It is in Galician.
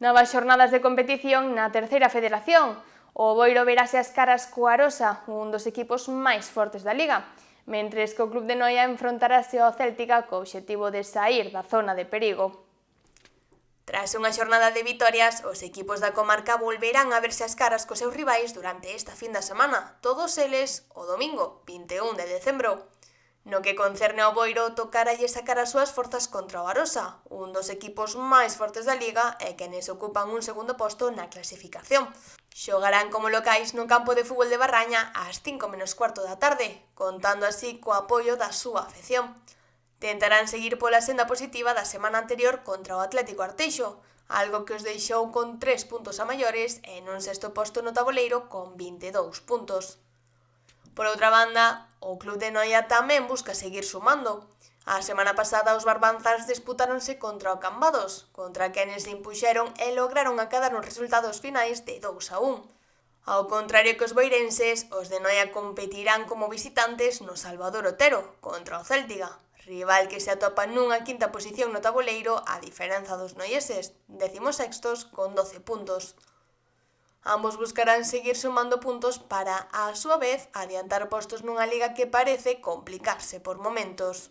Novas xornadas de competición na terceira federación. O Boiro verase as caras co Arosa, un dos equipos máis fortes da Liga, mentres que o Club de Noia enfrontarase ao Céltica co obxectivo de saír da zona de perigo. Tras unha xornada de vitorias, os equipos da comarca volverán a verse as caras cos seus rivais durante esta fin de semana, todos eles o domingo, 21 de decembro. No que concerne ao Boiro, tocaralle sacar as súas forzas contra o Arosa, un dos equipos máis fortes da Liga e quenes ocupan un segundo posto na clasificación. Xogarán como locais no campo de fútbol de Barraña ás 5:15 da tarde, contando así co apoio da súa afección. Tentarán seguir pola senda positiva da semana anterior contra o Atlético Arteixo, algo que os deixou con 3 puntos a maiores e nun sexto posto no taboleiro con 22 puntos. Por outra banda, o Club de Noia tamén busca seguir sumando. A semana pasada os barbanzas disputáronse contra o Cambados, contra quenes se impuxeron e lograron acadar uns resultados finais de 2-1. Ao contrario que os boirenses, os de Noia competirán como visitantes no Salvador Otero, contra o Céltica, rival que se atopa nunha quinta posición no tabuleiro a diferenza dos noieses, 16º con 12 puntos. Ambos buscarán seguir sumando puntos para, a súa vez, adiantar postos nunha liga que parece complicarse por momentos.